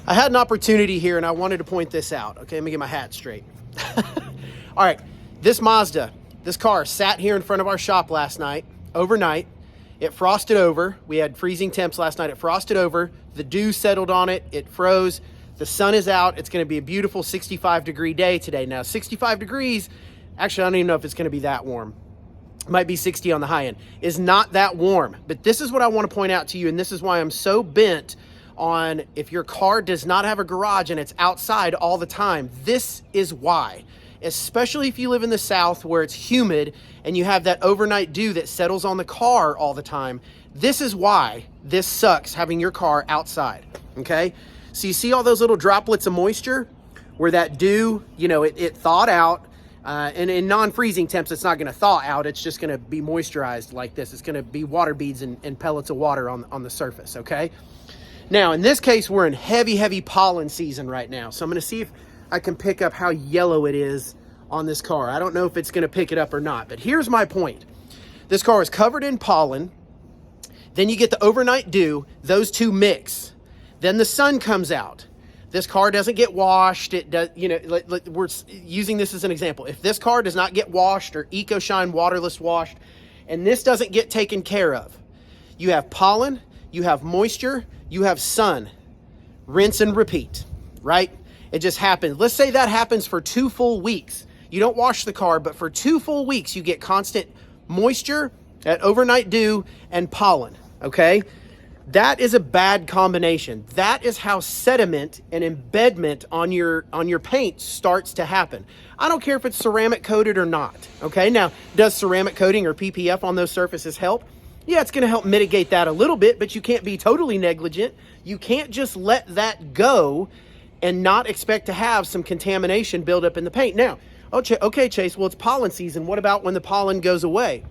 I had an opportunity here and I wanted to point this out. Okay, let me get my hat straight. All right, this Mazda, this car sat here in front of our shop last night, overnight. It frosted over. We had freezing temps last night. It frosted over. The dew settled on it. It froze. The sun is out. It's going to be a beautiful 65-degree day today. Now, 65 degrees, actually, I don't even know if it's going to be that warm. It might be 60 on the high end. Is not that warm. But this is what I want to point out to you, and this is why I'm so bent on if your car does not have a garage and it's outside all the time. This is why. Especially if you live in the South where it's humid and you have that overnight dew that settles on the car all the time. This is why this sucks, having your car outside, okay? So you see all those little droplets of moisture where that dew, you know, it thawed out. And in non-freezing temps, it's not going to thaw out. It's just going to be moisturized like this. It's going to be water beads and pellets of water on the surface, okay? Now, in this case, we're in heavy pollen season right now. So I'm going to see if I can pick up how yellow it is on this car. I don't know if it's going to pick it up or not, but here's my point. This car is covered in pollen. Then you get the overnight dew. Those two mix. Then the sun comes out. This car doesn't get washed. It does, you know, we're using this as an example. If this car does not get washed or EcoShine waterless washed, and this doesn't get taken care of, you have pollen, you have moisture, you have sun. Rinse and repeat, right? It just happens. Let's say that happens for 2 full weeks. You don't wash the car, but for 2 full weeks, you get constant moisture, that overnight dew, and pollen, okay? That is a bad combination. That is how sediment and embedment on your paint starts to happen. I don't care if it's ceramic coated or not, okay? Now, does ceramic coating or PPF on those surfaces help? Yeah, it's gonna help mitigate that a little bit, but you can't be totally negligent. You can't just let that go and not expect to have some contamination build up in the paint. Now, okay, Chase, well, it's pollen season. What about when the pollen goes away?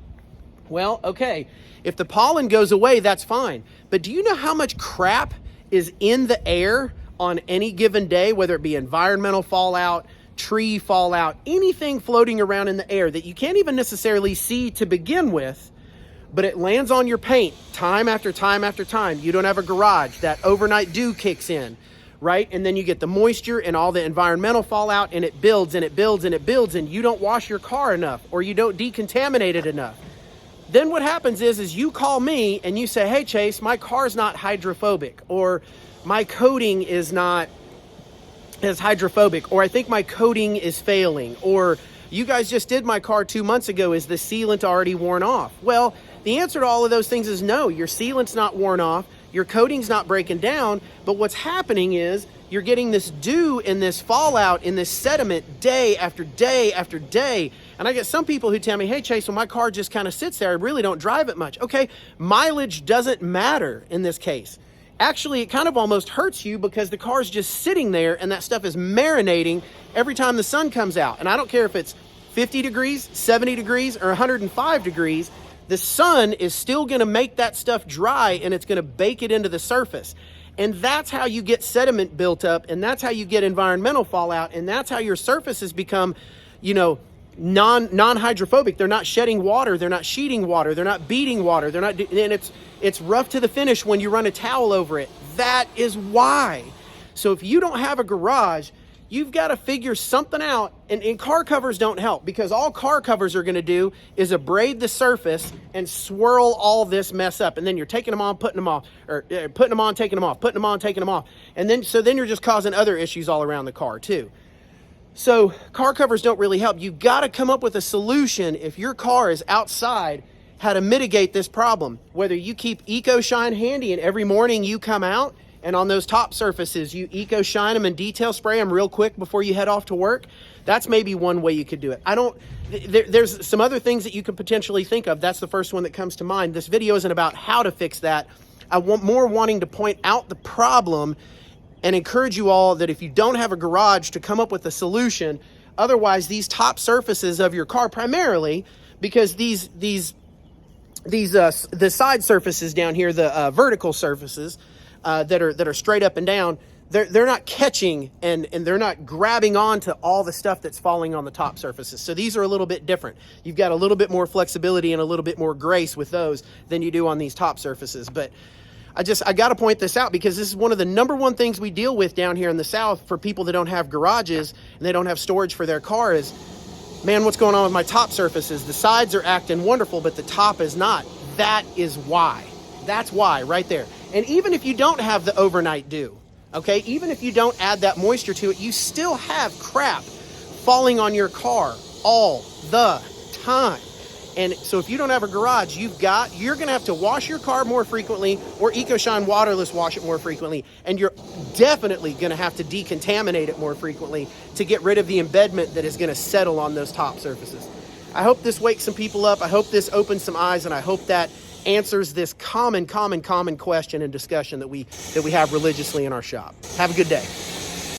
Well, okay, if the pollen goes away, that's fine. But do you know how much crap is in the air on any given day, whether it be environmental fallout, tree fallout, anything floating around in the air that you can't even necessarily see to begin with, but it lands on your paint time after time after time. You don't have a garage. That overnight dew kicks in, right? And then you get the moisture and all the environmental fallout, and it builds and it builds and it builds, and you don't wash your car enough or you don't decontaminate it enough. Then what happens is you call me and you say, hey, Chase, my car's not hydrophobic, or my coating is not as hydrophobic, or I think my coating is failing, or you guys just did my car 2 months ago. Is the sealant already worn off? Well, the answer to all of those things is no. Your sealant's not worn off. Your coating's not breaking down. But what's happening is you're getting this dew and this fallout in this sediment day after day after day. And I get some people who tell me, hey, Chase, well, my car just kind of sits there. I really don't drive it much. Okay, mileage doesn't matter in this case. Actually, it kind of almost hurts you because the car's just sitting there and that stuff is marinating every time the sun comes out. And I don't care if it's 50 degrees, 70 degrees, or 105 degrees. The sun is still going to make that stuff dry and it's going to bake it into the surface. And that's how you get sediment built up, and that's how you get environmental fallout, and that's how your surfaces become, you know, non-hydrophobic. They're not shedding water, they're not sheeting water, they're not beading water, they're not, and it's rough to the finish when you run a towel over it. That is why. So if you don't have a garage, you've got to figure something out, and car covers don't help, because all car covers are going to do is abrade the surface and swirl all this mess up, and then you're taking them on, putting them off, or putting them on, taking them off, putting them on, taking them off, and then you're just causing other issues all around the car too. So car covers don't really help. You've got to come up with a solution if your car is outside, how to mitigate this problem. Whether you keep EcoShine handy and every morning you come out, and on those top surfaces, you EcoShine them and detail spray them real quick before you head off to work. That's maybe one way you could do it. There's some other things that you could potentially think of. That's the first one that comes to mind. This video isn't about how to fix that. I want more wanting to point out the problem and encourage you all that if you don't have a garage, to come up with a solution. Otherwise, these top surfaces of your car, primarily because the side surfaces down here, the vertical surfaces, that are straight up and down, they're not catching and they're not grabbing onto all the stuff that's falling on the top surfaces. So these are a little bit different. You've got a little bit more flexibility and a little bit more grace with those than you do on these top surfaces. But I got to point this out because this is one of the number one things we deal with down here in the South for people that don't have garages and they don't have storage for their car is, man, what's going on with my top surfaces? The sides are acting wonderful, but the top is not. That is why. That's why right there. And even if you don't have the overnight dew, okay, even if you don't add that moisture to it, you still have crap falling on your car all the time. And so if you don't have a garage, you're going to have to wash your car more frequently, or EcoShine waterless wash it more frequently. And you're definitely going to have to decontaminate it more frequently to get rid of the embedment that is going to settle on those top surfaces. I hope this wakes some people up. I hope this opens some eyes, and I hope that answers this common question and discussion that we have religiously in our shop. Have a good day.